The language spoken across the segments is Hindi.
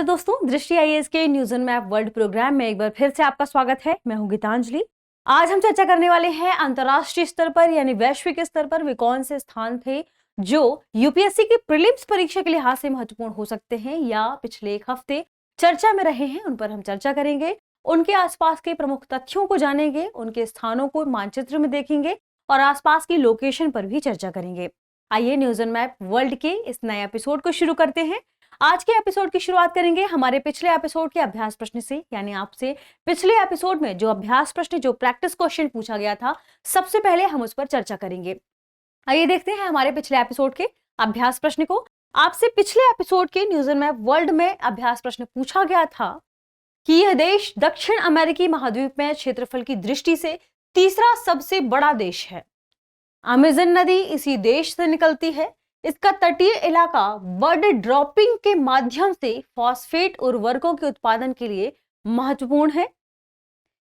दोस्तों, दृष्टि आईएएस के news on map world program में एक बार फिर से आपका स्वागत है। मैं हूं गीतांजलि। आज हम चर्चा करने वाले हैं अंतर्राष्ट्रीय स्तर पर यानी वैश्विक स्तर पर वे कौन से स्थान थे जो यूपीएससी की प्रीलिम्स परीक्षा के लिहाज से महत्वपूर्ण हो सकते हैं या पिछले एक हफ्ते चर्चा में रहे हैं। उन पर हम चर्चा करेंगे, उनके आसपास के प्रमुख तथ्यों को जानेंगे, उनके स्थानों को मानचित्र में देखेंगे और आसपास की लोकेशन पर भी चर्चा करेंगे। आइए न्यूज ऑन मैप वर्ल्ड के इस नए एपिसोड को शुरू करते हैं। आज के एपिसोड की शुरुआत करेंगे हमारे पिछले एपिसोड के अभ्यास प्रश्न से, यानी आपसे पिछले एपिसोड में जो अभ्यास प्रश्न, जो प्रैक्टिस क्वेश्चन पूछा गया था, सबसे पहले हम उस पर चर्चा करेंगे। आइए देखते हैं हमारे पिछले एपिसोड के अभ्यास प्रश्न को। आपसे पिछले एपिसोड के न्यूज ऑन मैप वर्ल्ड में अभ्यास प्रश्न पूछा गया था कि यह देश दक्षिण अमेरिकी महाद्वीप में क्षेत्रफल की दृष्टि से तीसरा सबसे बड़ा देश है। अमेज़न नदी इसी देश से निकलती है। इसका तटीय इलाका बर्ड ड्रॉपिंग के माध्यम से फॉस्फेट उर्वरकों के उत्पादन के लिए महत्वपूर्ण है।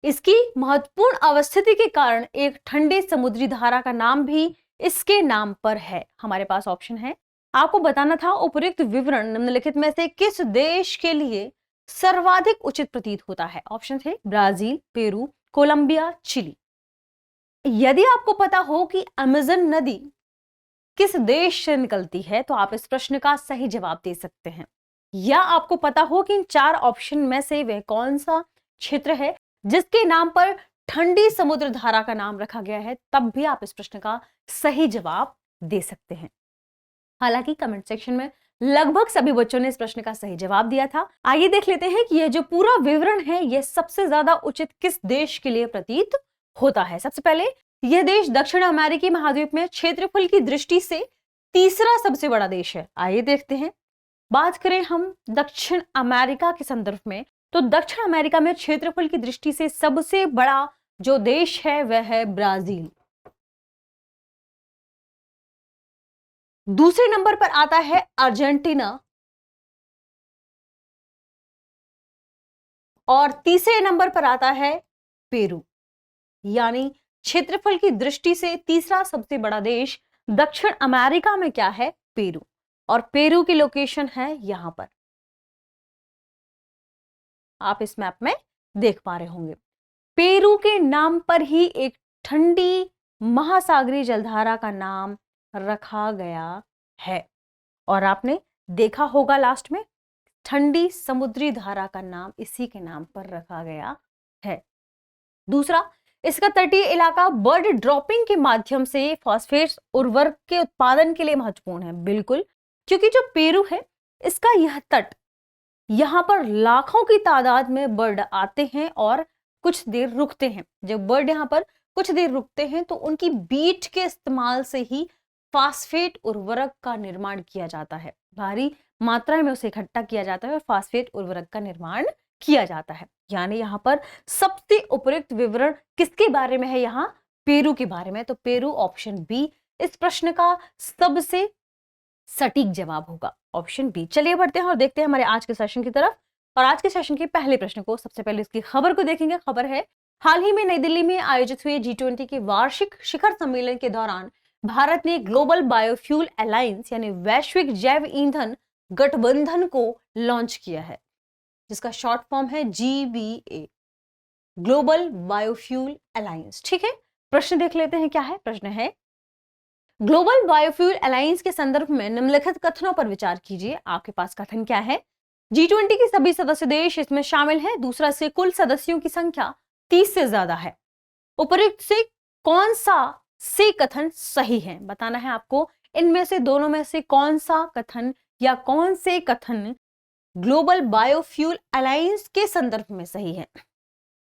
इसकी महत्वपूर्ण अवस्थिति के कारण एक ठंडे समुद्री धारा का नाम भी इसके नाम पर है। हमारे पास ऑप्शन है, आपको बताना था उपर्युक्त विवरण निम्नलिखित में से किस देश के लिए सर्वाधिक उचित प्रतीत होता है। ऑप्शन थे ब्राजील, पेरू, कोलंबिया, चिली। यदि आपको पता हो कि अमेज़न नदी किस देश से निकलती है तो आप इस प्रश्न का सही जवाब दे सकते हैं, या आपको पता हो कि इन चार ऑप्शन में से वह कौन सा क्षेत्र है जिसके नाम पर ठंडी समुद्र धारा का नाम रखा गया है, तब भी आप इस प्रश्न का सही जवाब दे सकते हैं। हालांकि कमेंट सेक्शन में लगभग सभी बच्चों ने इस प्रश्न का सही जवाब दिया था। आइए देख लेते हैं कि यह जो पूरा विवरण है यह सबसे ज्यादा उचित किस देश के लिए प्रतीत होता है। सबसे पहले, यह देश दक्षिण अमेरिकी महाद्वीप में क्षेत्रफल की दृष्टि से तीसरा सबसे बड़ा देश है। आइए देखते हैं। बात करें हम दक्षिण अमेरिका के संदर्भ में, तो दक्षिण अमेरिका में क्षेत्रफल की दृष्टि से सबसे बड़ा जो देश है वह है ब्राजील। दूसरे नंबर पर आता है अर्जेंटीना और तीसरे नंबर पर आता है पेरू। यानी क्षेत्रफल की दृष्टि से तीसरा सबसे बड़ा देश दक्षिण अमेरिका में क्या है? पेरू। और पेरू की लोकेशन है यहां पर, आप इस मैप में देख पा रहे होंगे। पेरू के नाम पर ही एक ठंडी महासागरीय जलधारा का नाम रखा गया है। और आपने देखा होगा लास्ट में, ठंडी समुद्री धारा का नाम इसी के नाम पर रखा गया है। दूसरा, इसका तटीय इलाका बर्ड ड्रॉपिंग के माध्यम से फॉस्फेट्स उर्वरक के उत्पादन के लिए महत्वपूर्ण है। बिल्कुल, क्योंकि जो पेरू है इसका यह तट, यहां पर लाखों की तादाद में बर्ड आते हैं और कुछ देर रुकते हैं। जब बर्ड यहां पर कुछ देर रुकते हैं तो उनकी बीट के इस्तेमाल से ही फॉस्फेट उर्वरक का निर्माण किया जाता है। भारी मात्रा में उसे इकट्ठा किया जाता है और फॉस्फेट उर्वरक का निर्माण किया जाता है। यानी यहां पर सबसे उपयुक्त विवरण किसके बारे में है? यहां पेरू के बारे में। तो पेरू, ऑप्शन बी इस प्रश्न का सबसे सटीक जवाब होगा, ऑप्शन बी। चलिए बढ़ते हैं और देखते हैं हमारे आज के सेशन की तरफ। और आज के सेशन के पहले प्रश्न को, सबसे पहले इसकी खबर को देखेंगे। खबर है, हाल ही में नई दिल्ली में आयोजित हुए G20 के वार्षिक शिखर सम्मेलन के दौरान भारत ने ग्लोबल बायोफ्यूल अलायंस यानी वैश्विक जैव ईंधन गठबंधन को लॉन्च किया है, जिसका शॉर्ट फॉर्म है GBA, ग्लोबल बायोफ्यूल अलायंस। ठीक है, प्रश्न देख लेते हैं क्या है। प्रश्न है, ग्लोबल बायोफ्यूल अलायंस के संदर्भ में निम्नलिखित कथनों पर विचार कीजिए। आपके पास कथन क्या है? G20 के सभी सदस्य देश इसमें शामिल हैं। दूसरा, से कुल सदस्यों की संख्या 30 से ज्यादा है। उपर्युक्त से कौन सा से कथन सही है? बताना है आपको इनमें से दोनों में से कौन सा कथन या कौन से कथन ग्लोबल बायोफ्यूल अलायंस के संदर्भ में सही है।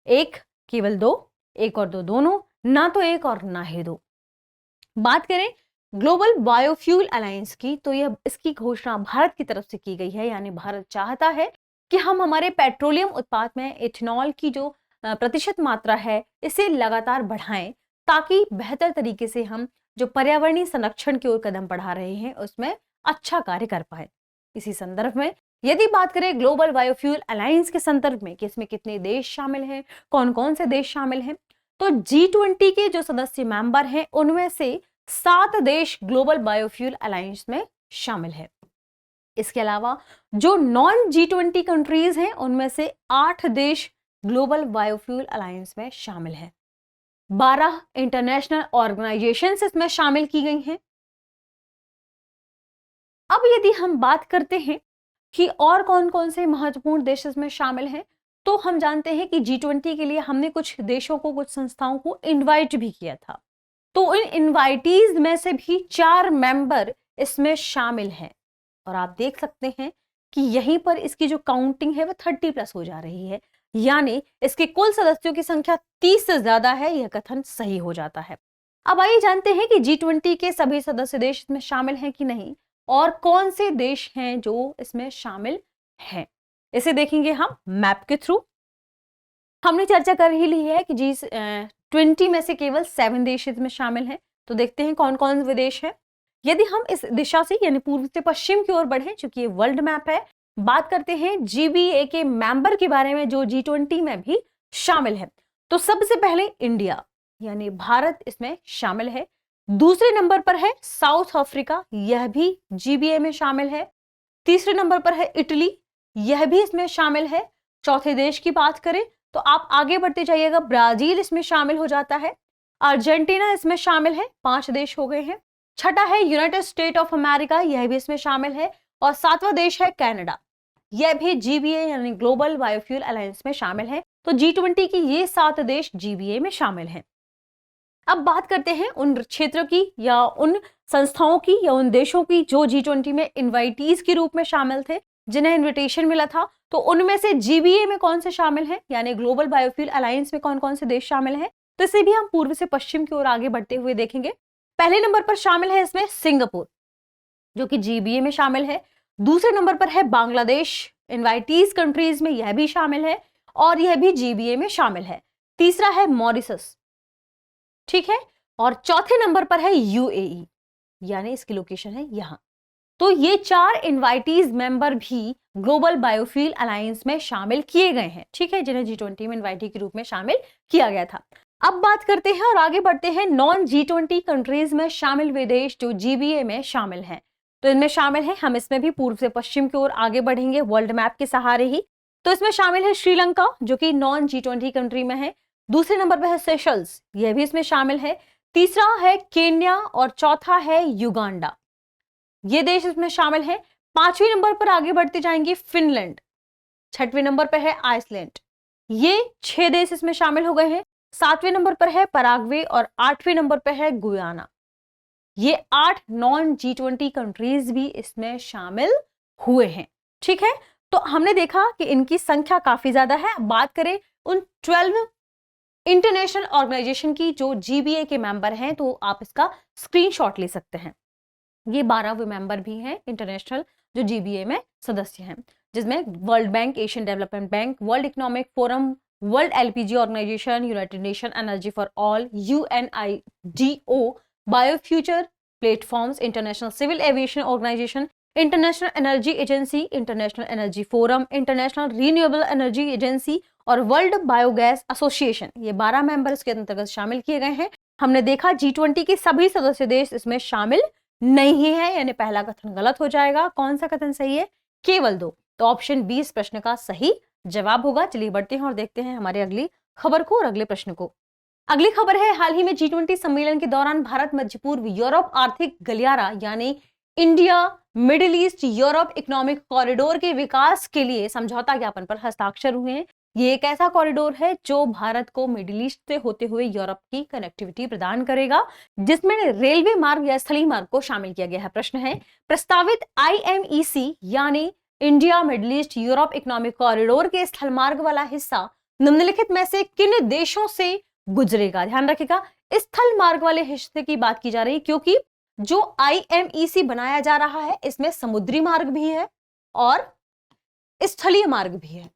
एक, केवल दो, एक और दो, दोनों, ना तो एक और ना ही दो। बात करें ग्लोबल बायोफ्यूल अलायंस की, तो यह इसकी घोषणा भारत की तरफ से की गई है। यानी भारत चाहता है कि हम हमारे पेट्रोलियम उत्पाद में इथेनॉल की जो प्रतिशत मात्रा है इसे लगातार बढ़ाएं, ताकि बेहतर तरीके से हम जो पर्यावरणीय संरक्षण की ओर कदम बढ़ा रहे हैं उसमें अच्छा कार्य कर पाए। इसी संदर्भ में यदि बात करें ग्लोबल बायोफ्यूल अलायंस के संदर्भ में कि इसमें कितने देश शामिल हैं, कौन कौन से देश शामिल हैं, तो G20 के जो सदस्य मेंबर हैं उनमें से 7 देश ग्लोबल बायोफ्यूल अलायंस में शामिल है। इसके अलावा जो नॉन G20 कंट्रीज हैं उनमें से 8 देश ग्लोबल बायोफ्यूल अलायंस में शामिल हैं। 12 इंटरनेशनल ऑर्गेनाइजेशंस इसमें शामिल की गई हैं। अब यदि हम बात करते हैं कि और कौन कौन से महत्वपूर्ण देश इसमें शामिल हैं, तो हम जानते हैं कि G20 के लिए हमने कुछ देशों को, कुछ संस्थाओं को इनवाइट भी किया था। तो इन इनवाइटीज में से भी 4 मेंबर इसमें शामिल हैं और आप देख सकते हैं कि यहीं पर इसकी जो काउंटिंग है वो 30+ हो जा रही है, यानी इसके कुल सदस्यों की संख्या 30 से ज्यादा है, यह कथन सही हो जाता है। अब आइए जानते हैं कि G20 के सभी सदस्य देश इसमें शामिल हैं कि नहीं और कौन से देश हैं जो इसमें शामिल हैं। इसे देखेंगे हम मैप के थ्रू। हमने चर्चा कर ही ली है कि G20 में से केवल 7 देश इसमें शामिल हैं। तो देखते हैं कौन कौन से देश हैं। यदि हम इस दिशा से यानी पूर्व से पश्चिम की ओर बढ़ें, चूंकि ये वर्ल्ड मैप है, बात करते हैं GBA के मेंबर के बारे में जो G20 में भी शामिल है। तो सबसे पहले इंडिया यानी भारत इसमें शामिल है। दूसरे नंबर पर है साउथ अफ्रीका, यह भी GBA में शामिल है। तीसरे नंबर पर है इटली, यह भी इसमें शामिल है। चौथे देश की बात करें तो आप आगे बढ़ते जाइएगा, ब्राजील इसमें शामिल हो जाता है। अर्जेंटीना इसमें शामिल है, 5 देश हो गए हैं। छठा है यूनाइटेड स्टेट ऑफ अमेरिका, यह भी इसमें शामिल है। और 7वां देश है कनाडा, यह भी GBA यानी ग्लोबल बायोफ्यूल अलायंस में शामिल है। तो G20 की ये 7 देश GBA में शामिल हैं। अब बात करते हैं उन क्षेत्र की या उन संस्थाओं की या उन देशों की जो G20 में इनवाइटीज के रूप में शामिल थे, जिन्हें इनविटेशन मिला था। तो उनमें से GBA में कौन से शामिल हैं यानी ग्लोबल बायोफ्यूल अलायंस में कौन कौन से देश शामिल हैं, तो इसे भी हम पूर्व से पश्चिम की ओर आगे बढ़ते हुए देखेंगे। पहले नंबर पर शामिल है इसमें सिंगापुर, जो कि GBA में शामिल है। दूसरे नंबर पर है बांग्लादेश, इनवाइटीज कंट्रीज में यह भी शामिल है और यह भी GBA में शामिल है। तीसरा है मॉरिशस, ठीक है। और चौथे नंबर पर है UAE, यानी इसकी लोकेशन है यहां। तो ये 4 इनवाइटीज मेंबर भी ग्लोबल बायोफ्यूल अलायंस में शामिल किए गए हैं, ठीक है, जिन्हें G20 में इनवाइटी के रूप में शामिल किया गया था। अब बात करते हैं और आगे बढ़ते हैं नॉन G20 कंट्रीज में शामिल वे देश जो GBA में शामिल हैं। तो इनमें शामिल है, हम इसमें भी पूर्व से पश्चिम की ओर आगे बढ़ेंगे वर्ल्ड मैप के सहारे ही। तो इसमें शामिल है श्रीलंका, जो कि नॉन G20 कंट्री में है। दूसरे नंबर पर है सेशल्स, यह भी इसमें शामिल है। तीसरा है केन्या और चौथा है युगांडा, ये देश इसमें शामिल है। 5वें नंबर पर आगे बढ़ते जाएंगे फिनलैंड। 6वें नंबर पर है आइसलैंड, ये 6 देश इसमें शामिल हो गए हैं। 7वें नंबर पर है पराग्वे और 8वें नंबर पर है गुयाना। ये 8 नॉन G20 कंट्रीज भी इसमें शामिल हुए हैं, ठीक है। तो हमने देखा कि इनकी संख्या काफी ज्यादा है। बात करें उन 12 इंटरनेशनल ऑर्गेनाइजेशन की जो GBA के मेंबर हैं, तो आप इसका स्क्रीनशॉट ले सकते हैं। ये 12 मेंबर भी हैं इंटरनेशनल जो GBA में सदस्य हैं, जिसमें World Bank, Asian Development Bank, World Economic Forum, World LPG Organisation, United Nation Energy for All, UNIDO, Biofuture Platforms, International Civil Aviation Organisation, International Energy Agency, International Energy Forum, International Renewable Energy Agency और वर्ल्ड बायोगैस एसोसिएशन। ये 12 मेंबर्स के अंतर्गत शामिल किए गए हैं। हमने देखा G20 के सभी सदस्य देश इसमें शामिल नहीं है, यानी पहला कथन गलत हो जाएगा। कौन सा कथन सही है? केवल 2। तो ऑप्शन बी इस प्रश्न का सही जवाब होगा। चलिए बढ़ते हैं और देखते हैं हमारे अगली खबर को और अगले प्रश्न को। अगली खबर है, हाल ही में G20 सम्मेलन के दौरान भारत मध्य पूर्व यूरोप आर्थिक गलियारा यानी India middle east Europe economic corridor के विकास के लिए समझौता ज्ञापन पर हस्ताक्षर हुए हैं। ये एक ऐसा कॉरिडोर है जो भारत को मिडिल ईस्ट से होते हुए यूरोप की कनेक्टिविटी प्रदान करेगा, जिसमें रेलवे मार्ग या स्थलीय मार्ग को शामिल किया गया है। प्रश्न है, प्रस्तावित IMEC यानी India middle east Europe economic corridor के स्थल मार्ग वाला हिस्सा निम्नलिखित में से किन देशों से गुजरेगा? ध्यान रखिएगा, स्थल मार्ग वाले हिस्से की बात की जा रही है, क्योंकि जो IMEC बनाया जा रहा है इसमें समुद्री मार्ग भी है और स्थलीय मार्ग भी है,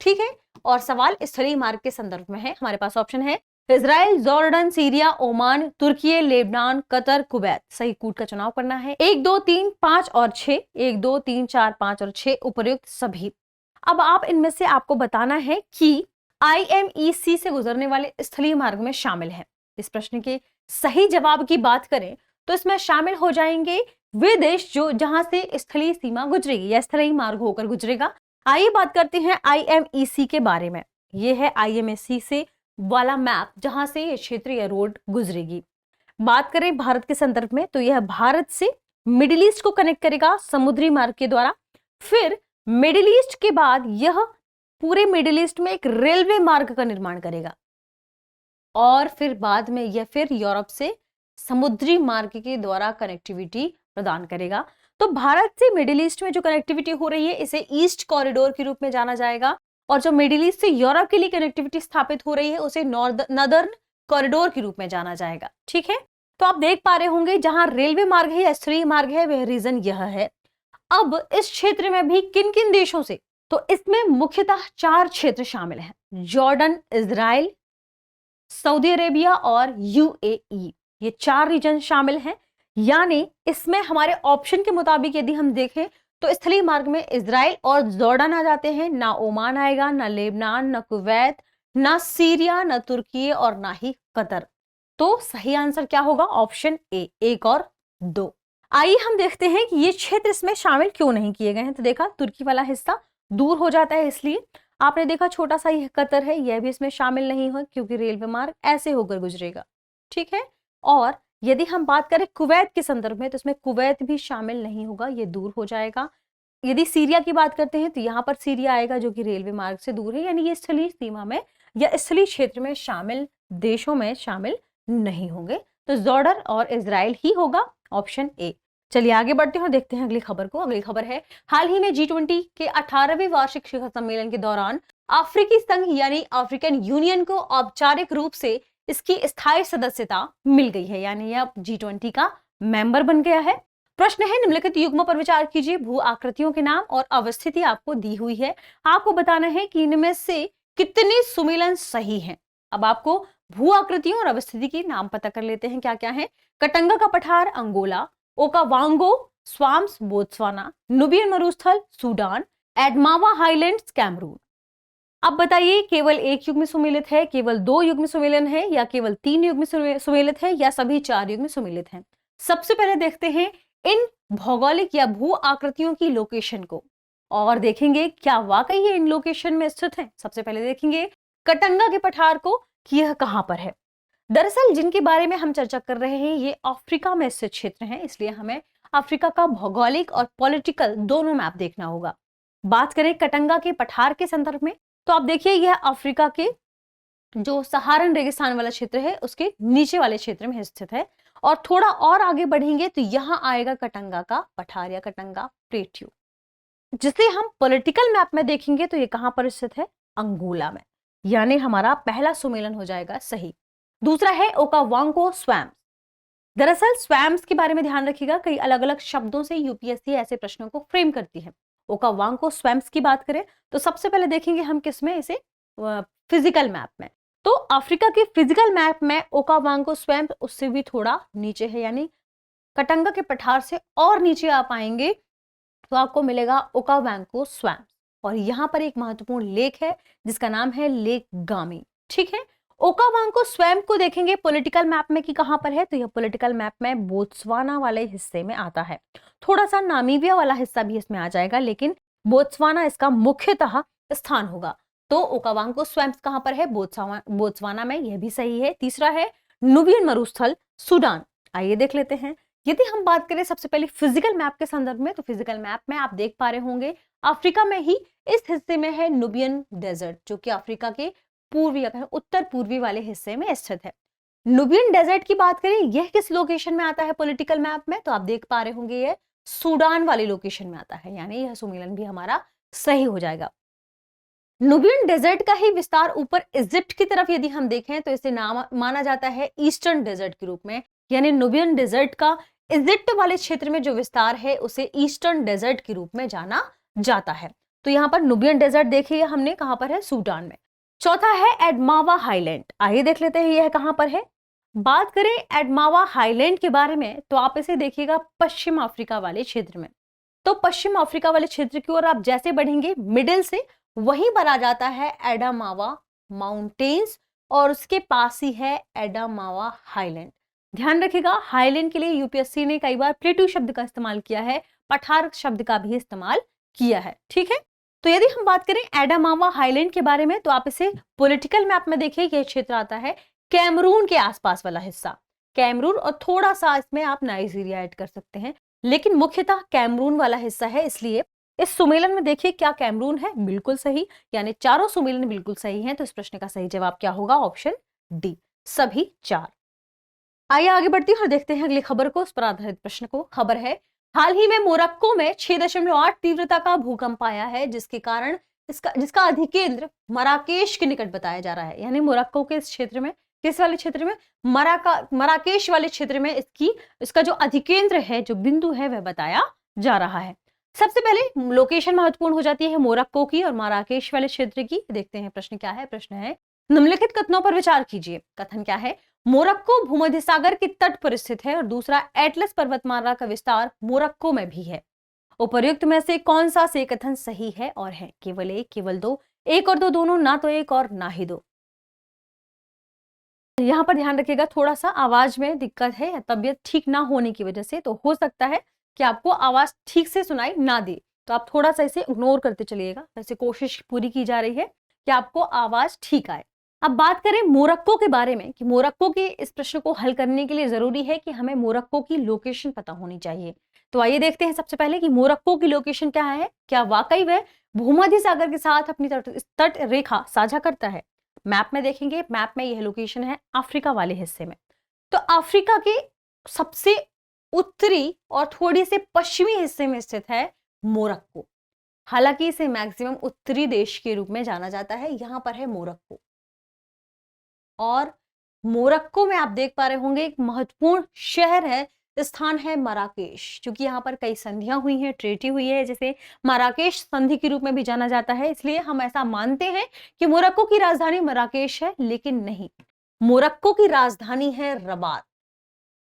ठीक है। और सवाल स्थलीय मार्ग के संदर्भ में है। हमारे पास ऑप्शन है इजराइल, जॉर्डन, सीरिया, ओमान, तुर्की, लेबनान, कतर, कुवैत। सही कूट का चुनाव करना है। 1, 2, 3, 5 और 6, 1, 2, 3, 4, 5 और 6 उपर्युक्त सभी। अब आप इनमें से आपको बताना है कि IMEC से गुजरने वाले स्थलीय मार्ग में शामिल है। इस प्रश्न के सही जवाब की बात करें तो इसमें शामिल हो जाएंगे वे देश जो जहां से स्थलीय सीमा गुजरेगी या स्थलीय मार्ग होकर गुजरेगा। आइए बात करते हैं IMEC के बारे में। ये है IMEC से वाला मैप जहां से ये क्षेत्र या रोड गुजरेगी। बात करें भारत के संदर्भ में तो यह भारत से मिडिल ईस्ट को कनेक्ट करेगा समुद्री मार्ग के द्वारा। फिर मिडिल ईस्ट के बाद यह पूरे मिडिल ईस्ट में एक रेलवे मार्ग का निर्माण करेगा और फिर बाद में यह फिर यूरोप से समुद्री मार्ग के द्वारा कनेक्टिविटी प्रदान करेगा। तो भारत से मिडिल ईस्ट में जो कनेक्टिविटी हो रही है इसे ईस्ट कॉरिडोर के रूप में जाना जाएगा और जो मिडिल ईस्ट से यूरोप के लिए कनेक्टिविटी स्थापित हो रही है उसे नॉर्दर्न कॉरिडोर के रूप में जाना जाएगा। ठीक है, तो आप देख पा रहे होंगे जहां रेलवे मार्ग है या स्थलीय मार्ग है वह रीजन यह है। अब इस क्षेत्र में भी किन किन देशों से, तो इसमें मुख्यतः 4 क्षेत्र शामिल हैं, जॉर्डन, इजराइल, सऊदी अरेबिया और UAE। ये 4 रीजन शामिल हैं। यानी इसमें हमारे ऑप्शन के मुताबिक यदि हम देखें तो स्थलीय मार्ग में इजराइल और जॉर्डन आ जाते हैं, ना ओमान आएगा, ना लेबनान, ना कुवैत, ना सीरिया, ना तुर्की और ना ही कतर। तो सही आंसर क्या होगा? ऑप्शन ए, 1 और 2। आइए हम देखते हैं कि ये क्षेत्र इसमें शामिल क्यों नहीं किए गए हैं। तो देखा तुर्की वाला हिस्सा दूर हो जाता है, इसलिए आपने देखा छोटा सा यह कतर है, यह भी इसमें शामिल नहीं हो क्योंकि रेलवे मार्ग ऐसे होकर गुजरेगा। ठीक है, और यदि हम बात करें कुवैत के संदर्भ में तो इसमें कुवैत भी शामिल नहीं होगा, ये दूर हो जाएगा। यदि सीरिया की बात करते हैं तो यहाँ पर सीरिया आएगा जो कि रेलवे मार्ग से दूर है, यानी ये स्थलीय सीमा में या स्थलीय क्षेत्र में शामिल देशों में शामिल नहीं होंगे। तो जॉर्डन और इजराइल ही होगा, ऑप्शन ए। चलिए आगे बढ़ते हैं और देखते हैं अगली खबर को। अगली खबर है, हाल ही में G20 के 18वें वार्षिक शिखर सम्मेलन के दौरान अफ्रीकी संघ यानी अफ्रीकन यूनियन को औपचारिक रूप से इसकी स्थायी सदस्यता मिल गई है, यानी यह G20 का मेंबर बन गया है। प्रश्न है, निम्नलिखित युग्मों पर विचार कीजिए। भू आकृतियों के नाम और अवस्थिति आपको दी हुई है। आपको बताना है कि इनमें से कितने सुमेलन सही हैं। अब आपको भू आकृतियों और अवस्थिति के नाम पता कर लेते हैं क्या क्या है। कटंगा का पठार Angola, Okavango swamps Botswana, Nubian मरुस्थल सूडान, एडमावा हाईलैंड्स कैमरून। अब बताइए केवल एक युग में सुमेलित है, केवल 2 युग में सुमेलन है, या केवल 3 युग में सुमेलित है, या सभी 4 युग में सुमेलित है। सबसे पहले देखते हैं इन भौगोलिक या भू आकृतियों की लोकेशन को और देखेंगे क्या वाकई ये इन लोकेशन में स्थित है। सबसे पहले देखेंगे कटंगा के पठार को कि यह कहां पर है। दरअसल जिनके बारे में हम चर्चा कर रहे हैं ये अफ्रीका में स्थित क्षेत्र हैं, इसलिए हमें अफ्रीका का भौगोलिक और पॉलिटिकल दोनों मैप देखना होगा। बात करें कटंगा के पठार के संदर्भ में तो आप देखिए यह अफ्रीका के जो सहारन रेगिस्तान वाला क्षेत्र है उसके नीचे वाले क्षेत्र में स्थित है। और थोड़ा और आगे बढ़ेंगे तो यहां आएगा कटंगा का पठार या कटंगा प्लेट्यू, जिसे हम पॉलिटिकल मैप में देखेंगे तो ये कहां पर स्थित है? अंगोला में, यानी हमारा पहला सुमेलन हो जाएगा सही। दूसरा है ओकावांगो स्वैम्स। दरअसल स्वैम्स के बारे में ध्यान रखिएगा, कई अलग अलग शब्दों से यूपीएससी ऐसे प्रश्नों को फ्रेम करती है। ओकावांगो स्वैम्स की बात करें तो सबसे पहले देखेंगे हम किसमें, इसे फिजिकल मैप में। तो अफ्रीका के फिजिकल मैप में ओकावांगो स्वैम्प उससे भी थोड़ा नीचे है, यानी कटंगा के पठार से और नीचे आप आएंगे तो आपको मिलेगा ओकावांगो स्वैम्प। और यहाँ पर एक महत्वपूर्ण लेक है जिसका नाम है लेक गामी। ठीक है, ओकावांगो स्वैम्प को देखेंगे पॉलिटिकल मैप में कि कहां पर है, तो यह पॉलिटिकल मैप में बोत्सवाना वाले हिस्से में आता है। थोड़ा सा नामीबिया वाला हिस्सा भी इसमें आ जाएगा, लेकिन बोत्सवाना इसका मुख्यतः स्थान होगा। तो ओकावांगो स्वैम्प कहां पर है? बोत्सवाना में, यह भी सही है। तीसरा है नुबियन मरुस्थल सूडान। आइए देख लेते हैं। यदि हम बात करें सबसे पहले फिजिकल मैप के संदर्भ में तो फिजिकल मैप में आप देख पा रहे होंगे अफ्रीका में ही इस हिस्से में है नुबियन डेजर्ट, जो कि अफ्रीका के पूर्वी उत्तर पूर्वी वाले हिस्से में स्थित है। नुबियन डेजर्ट की बात करें यह किस लोकेशन में आता है पॉलिटिकल मैप में, तो आप देख पा रहे होंगे यह सूडान वाले लोकेशन में आता है, यानी यह सुमेलन भी हमारा सही हो जाएगा। नुबियन डेजर्ट का ही विस्तार ऊपर इजिप्ट की तरफ यदि हम देखें तो इसे नाम माना जाता है ईस्टर्न डेजर्ट के रूप में, यानी नुबियन डेजर्ट का इजिप्ट वाले क्षेत्र में जो विस्तार है उसे ईस्टर्न डेजर्ट के रूप में जाना जाता है। तो यहाँ पर नुबियन डेजर्ट देखिए हमने कहां पर है? सूडान में। चौथा है एडमावा हाईलैंड। आइए देख लेते हैं यह कहां पर है। बात करें एडमावा हाईलैंड के बारे में तो आप इसे देखिएगा पश्चिम अफ्रीका वाले क्षेत्र में। तो पश्चिम अफ्रीका वाले क्षेत्र की ओर आप जैसे बढ़ेंगे मिडिल से वहीं पर आ जाता है एडामावा माउंटेन्स और उसके पास ही है एडामावा हाईलैंड। ध्यान रखिएगा, हाईलैंड के लिए यूपीएससी ने कई बार प्लेटू शब्द का इस्तेमाल किया है, पठार शब्द का भी इस्तेमाल किया है। ठीक है, तो यदि हम बात करें एडामावा हाईलैंड के बारे में, तो आप इसे पॉलिटिकल मैप में देखिए, यह क्षेत्र आता है कैमरून के आसपास वाला हिस्सा, कैमरून, और थोड़ा सा इसमें आप नाइजीरिया ऐड कर सकते हैं, लेकिन मुख्यतः कैमरून वाला हिस्सा है। इसलिए इस सुमेलन में देखिए क्या कैमरून है, बिल्कुल सही, यानी चारों सुमेलन बिल्कुल सही हैं। तो इस प्रश्न का सही जवाब क्या होगा, ऑप्शन डी, सभी 4। आइए आगे बढ़ती हैं और देखते हैं अगली खबर को, उस पर आधारित प्रश्न को। खबर है, हाल ही में मोरक्को में 6.8 तीव्रता का भूकंप आया है, जिसका अधिकेंद्र मराकेश के निकट बताया जा रहा है। यानी मोरक्को के इस क्षेत्र में, किस वाले क्षेत्र में, मराकेश वाले क्षेत्र में इसका जो अधिकेंद्र है, जो बिंदु है, वह बताया जा रहा है। सबसे पहले लोकेशन महत्वपूर्ण हो जाती है मोरक्को की और मराकेश वाले क्षेत्र की। देखते हैं प्रश्न क्या है। प्रश्न है, निम्नलिखित कथनों पर विचार कीजिए। कथन क्या है, मोरक्को भूमध्य सागर के तट पर स्थित है और दूसरा, एटलस पर्वतमाला का विस्तार मोरक्को में भी है। उपर्युक्त में से कौन सा से कथन सही है और है? केवल एक, केवल दो, एक और दो दोनों, ना तो एक और ना ही दो। यहां पर ध्यान रखिएगा, थोड़ा सा आवाज में दिक्कत है या तबियत ठीक ना होने की वजह से, तो हो सकता है कि आपको आवाज ठीक से सुनाई ना दे, तो आप थोड़ा सा इसे इग्नोर करते चलिएगा। वैसे कोशिश पूरी की जा रही है कि आपको आवाज ठीक आए। अब बात करें मोरक्को के बारे में, कि मोरक्को के इस प्रश्न को हल करने के लिए जरूरी है कि हमें मोरक्को की लोकेशन पता होनी चाहिए। तो आइए देखते हैं सबसे पहले कि मोरक्को की लोकेशन क्या है। क्या वाकई वह भूमध्य सागर के साथ अपनी तट रेखा साझा करता है? मैप में देखेंगे, मैप में यह लोकेशन है अफ्रीका वाले हिस्से में। तो अफ्रीका के सबसे उत्तरी और थोड़ी से पश्चिमी हिस्से में स्थित है मोरक्को। हालांकि इसे मैक्सिमम उत्तरी देश के रूप में जाना जाता है। यहां पर है मोरक्को, और मोरक्को में आप देख पा रहे होंगे एक महत्वपूर्ण शहर है, स्थान है मराकेश, क्योंकि यहाँ पर कई संधियां हुई हैं, ट्रीटी हुई है, जिसे मराकेश संधि के रूप में भी जाना जाता है। इसलिए हम ऐसा मानते हैं कि मोरक्को की राजधानी मराकेश है, लेकिन नहीं, मोरक्को की राजधानी है रबात।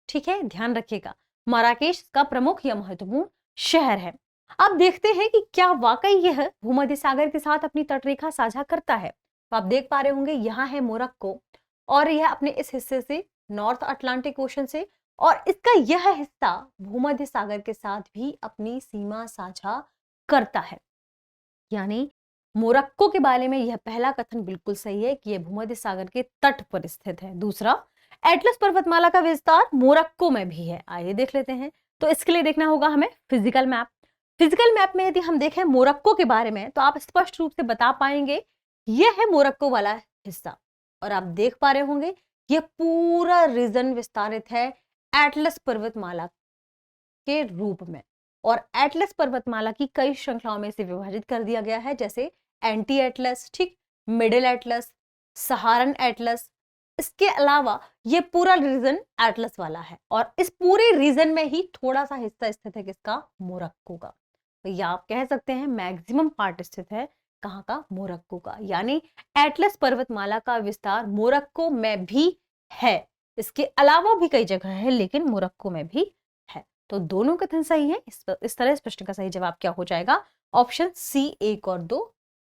ठीक है, ध्यान रखिएगा, मराकेश का प्रमुख या महत्वपूर्ण शहर है। अब देखते हैं कि क्या वाकई यह भूमध्य सागर के साथ अपनी तटरेखा साझा करता है। तो आप देख पा रहे होंगे, यहाँ है मोरक्को, और यह अपने इस हिस्से से, नॉर्थ अटलांटिक ओशन से, और इसका यह हिस्सा भूमध्य सागर के साथ भी अपनी सीमा साझा करता है। यानी मोरक्को के बारे में यह पहला कथन बिल्कुल सही है कि यह भूमध्य सागर के तट पर स्थित है। दूसरा, एटलस पर्वतमाला का विस्तार मोरक्को में भी है। आइए देख लेते हैं। तो इसके लिए देखना होगा हमें फिजिकल मैप। फिजिकल मैप में यदि हम देखें मोरक्को के बारे में, तो आप स्पष्ट रूप से बता पाएंगे यह है मोरक्को वाला हिस्सा, और आप देख पा रहे होंगे यह पूरा रीजन विस्तारित है एटलस पर्वतमाला के रूप में, और एटलस पर्वतमाला की कई श्रृंखलाओं में इसे विभाजित कर दिया गया है, जैसे एंटी एटलस, ठीक, मिडिल एटलस, सहारन एटलस। इसके अलावा ये पूरा रीजन एटलस वाला है, और इस पूरे रीजन में ही थोड़ा सा हिस्सा स्थित है किसका, मोरक्को का। तो ये आप कह सकते हैं मैक्सिमम पार्ट स्थित है कहाँ का, मोरक्को का। यानी एटलस पर्वतमाला का विस्तार मोरक्को में भी है, इसके अलावा भी कई जगह है, लेकिन मोरक्को में भी है। तो दोनों कथन सही है। इस तरह इस प्रश्न का सही जवाब क्या हो जाएगा, ऑप्शन सी, 1 और 2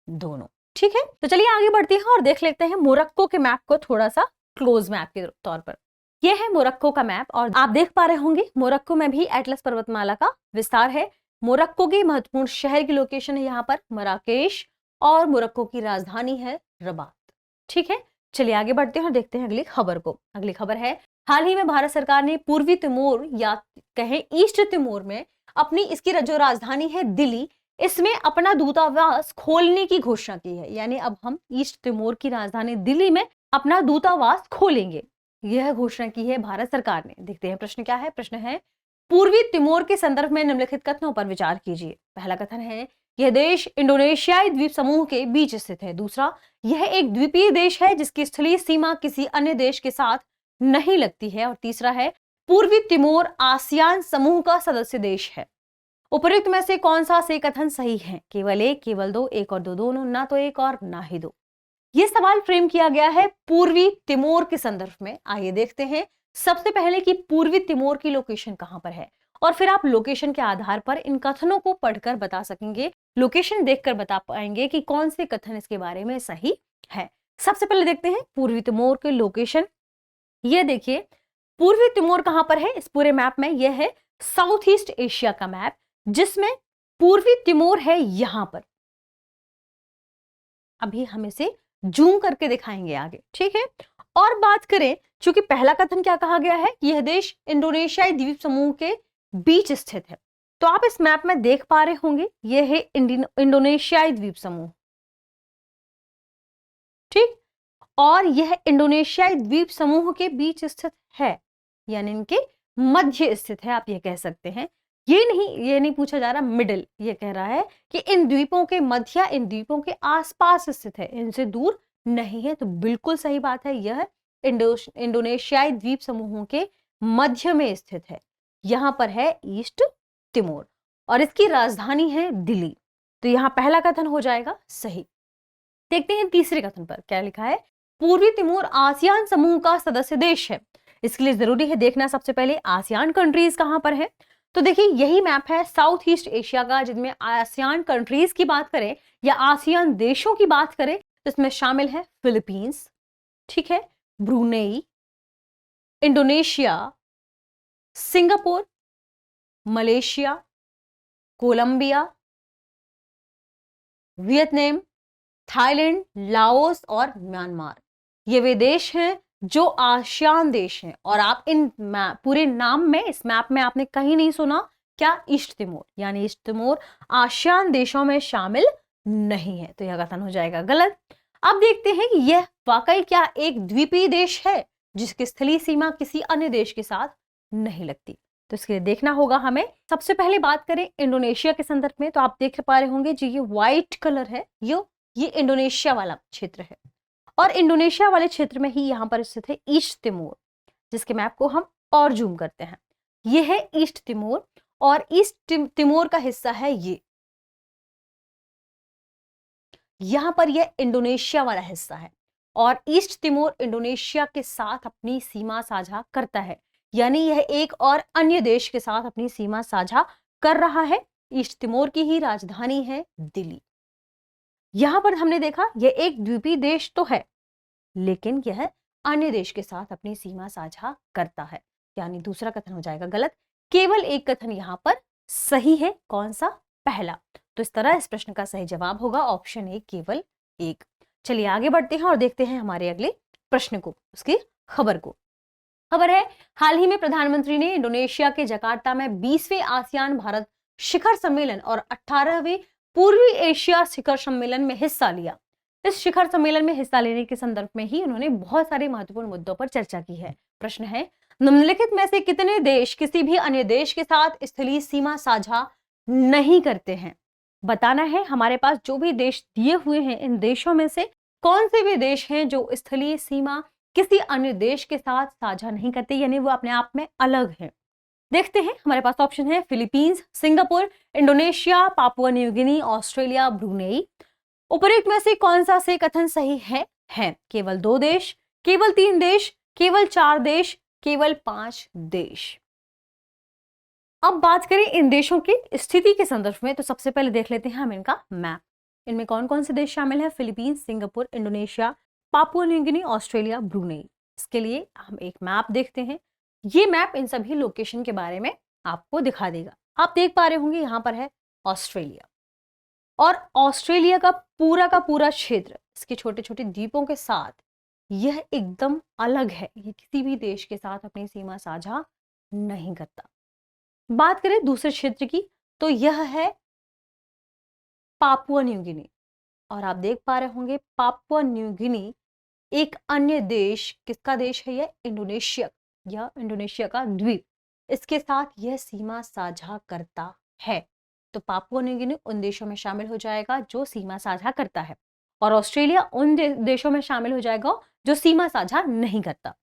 दोनों। ठीक है, तो चलिए आगे बढ़ते हैं और देख लेते हैं मोरक्को के मैप को थोड़ा सा क्लोज मैप के तौर पर। यह है मोरक्को का मैप, और आप देख पा रहे होंगे मोरक्को में भी एटलस पर्वतमाला का विस्तार है। मोरक्को के महत्वपूर्ण शहर की लोकेशन है यहाँ पर मराकेश, और मोरक्को की राजधानी है रबात। ठीक है, चलिए आगे बढ़ते हैं और देखते हैं अगली खबर को। अगली खबर है, हाल ही में भारत सरकार ने पूर्वी तिमोर या कहें ईस्ट तिमोर में अपनी इसकी जो राजधानी है दिल्ली, इसमें अपना दूतावास खोलने की घोषणा की है। यानी अब हम ईस्ट तिमोर की राजधानी दिल्ली में अपना दूतावास खोलेंगे, यह घोषणा की है भारत सरकार ने। देखते हैं प्रश्न क्या है। प्रश्न है, पूर्वी तिमोर के संदर्भ में निम्नलिखित कथनों पर विचार कीजिए। पहला कथन है, यह देश इंडोनेशियाई द्वीप समूह के बीच स्थित है। दूसरा, यह एक द्वीपीय देश है जिसकी स्थलीय सीमा किसी अन्य देश के साथ नहीं लगती है। और तीसरा है, पूर्वी तिमोर आसियान समूह का सदस्य देश है। उपर्युक्त में से कौन सा से कथन सही है? केवल एक, केवल दो, एक और दो दोनों, ना तो एक और ना ही दो। यह सवाल फ्रेम किया गया है पूर्वी तिमोर के संदर्भ में। आइए देखते हैं सबसे पहले कि पूर्वी तिमोर की लोकेशन कहां पर है, और फिर आप लोकेशन के आधार पर इन कथनों को पढ़कर बता सकेंगे, लोकेशन देखकर बता पाएंगे कि कौन से कथन इसके बारे में सही है। सबसे पहले देखते हैं पूर्वी तिमोर के लोकेशन। ये देखिए, पूर्वी तिमोर कहां पर है इस पूरे मैप में? यह है साउथ ईस्ट एशिया का मैप, जिसमें पूर्वी तिमोर है यहां पर। अभी हम इसे जूम करके दिखाएंगे आगे, ठीक है। और बात करें, चूंकि पहला कथन क्या कहा गया है, यह देश इंडोनेशियाई द्वीप समूह के बीच स्थित है, तो आप इस मैप में देख पा रहे होंगे यह है इंडोनेशियाई द्वीप समूह, ठीक। और यह इंडोनेशियाई द्वीप समूह के बीच स्थित है, यानी इनके मध्य स्थित है, आप ये कह सकते हैं। ये नहीं पूछा जा रहा मिडिल, ये कह रहा है कि इन द्वीपों के मध्य, इन द्वीपों के आसपास स्थित है, इनसे दूर नहीं है। तो बिल्कुल सही बात है, यह इंडोनेशियाई द्वीप समूहों के मध्य में स्थित है, यहां पर है ईस्ट तिमोर, और इसकी राजधानी है दिल्ली। तो यहां पहला कथन हो जाएगा सही। देखते हैं तीसरे कथन पर क्या लिखा है। पूर्वी तिमोर आसियान समूह का सदस्य देश है। इसके लिए जरूरी है देखना सबसे पहले आसियान कंट्रीज कहां पर है। तो देखिए यही मैप है साउथ ईस्ट एशिया का, जिनमें आसियान कंट्रीज की बात करें या आसियान देशों की बात करें तो इसमें शामिल है फिलीपींस, ठीक है, Brunei, Indonesia, Singapore, Malaysia, Colombia, Vietnam, Thailand, Laos और म्यांमार। ये वे देश हैं जो आसियान देश हैं। और आप इन पूरे नाम में, इस मैप में आपने कहीं नहीं सुना क्या ईस्ट तिमोर, यानी ईस्ट तिमोर आसियान देशों में शामिल नहीं है, तो यह कथन हो जाएगा गलत। अब देखते हैं कि यह वाकई क्या एक द्वीपीय देश है जिसकी स्थलीय सीमा किसी अन्य देश के साथ नहीं लगती। तो इसके लिए देखना होगा हमें। सबसे पहले बात करें इंडोनेशिया के संदर्भ में, तो आप देख पा रहे होंगे जी ये व्हाइट कलर है, ये इंडोनेशिया वाला क्षेत्र है, और इंडोनेशिया वाले क्षेत्र में ही यहां पर स्थित है ईस्ट तिमोर, जिसके मैप को हम और जूम करते हैं। ये है ईस्ट तिमोर, और ईस्ट तिमोर का हिस्सा है ये, यहां पर यह इंडोनेशिया वाला हिस्सा है, और ईस्ट तिमोर इंडोनेशिया के साथ अपनी सीमा साझा करता है, यानी यह एक और अन्य देश के साथ अपनी सीमा साझा कर रहा है। ईस्ट तिमोर की ही राजधानी है दिल्ली। यहां पर हमने देखा यह एक द्वीपीय देश तो है, लेकिन यह अन्य देश के साथ अपनी सीमा साझा करता है, यानी दूसरा कथन हो जाएगा गलत। केवल एक कथन यहां पर सही है, कौन सा? पहला। तो इस तरह इस प्रश्न का सही जवाब होगा ऑप्शन ए, केवल एक। चलिए आगे बढ़ते हैं और देखते हैं हमारे अगले प्रश्न को, उसकी खबर को। खबर है, हाल ही में प्रधानमंत्री ने इंडोनेशिया के जकार्ता में 20वें आसियान भारत शिखर सम्मेलन और 18वें पूर्वी एशिया शिखर सम्मेलन में हिस्सा लिया। इस शिखर सम्मेलन में हिस्सा लेने के संदर्भ में ही उन्होंने बहुत सारे महत्वपूर्ण मुद्दों पर चर्चा की है। प्रश्न है, निम्नलिखित में से कितने देश किसी भी अन्य देश के साथ स्थलीय सीमा साझा नहीं करते हैं? बताना है। हमारे पास जो भी देश दिए हुए हैं, इन देशों में से कौन से भी देश हैं जो स्थलीय सीमा किसी अन्य देश के साथ साझा नहीं करते, यानी वो अपने आप में अलग है। देखते हैं, हमारे पास ऑप्शन है Philippines, Singapore, Indonesia, Papua New Guinea, Australia, Brunei. उपरोक्त में से कौन सा से कथन सही है? केवल 2 देश, केवल 3 देश, केवल 4 देश, केवल 5 देश। अब बात करें इन देशों की स्थिति के संदर्भ में, तो सबसे पहले देख लेते हैं हम इनका मैप। इनमें कौन कौन से देश शामिल हैं? Philippines, Singapore, Indonesia, Papua New Guinea, Australia, Brunei. इसके लिए हम एक मैप देखते हैं। ये मैप इन सभी लोकेशन के बारे में आपको दिखा देगा। आप देख पा रहे होंगे यहां पर है ऑस्ट्रेलिया, और ऑस्ट्रेलिया का पूरा क्षेत्र इसके छोटे छोटे द्वीपों के साथ यह एकदम अलग है, ये किसी भी देश के साथ अपनी सीमा साझा नहीं करता। बात करें दूसरे क्षेत्र की, तो यह है पापुआ न्यू गिनी, और आप देख पा रहे होंगे पापुआ न्यू गिनी एक अन्य देश, किसका देश है? यह इंडोनेशिया, या इंडोनेशिया का द्वीप, इसके साथ यह सीमा साझा करता है। तो पापुआ न्यू गिनी उन देशों में शामिल हो जाएगा जो सीमा साझा करता है, और ऑस्ट्रेलिया उन देशों में शामिल हो जाएगा जो सीमा साझा नहीं करता।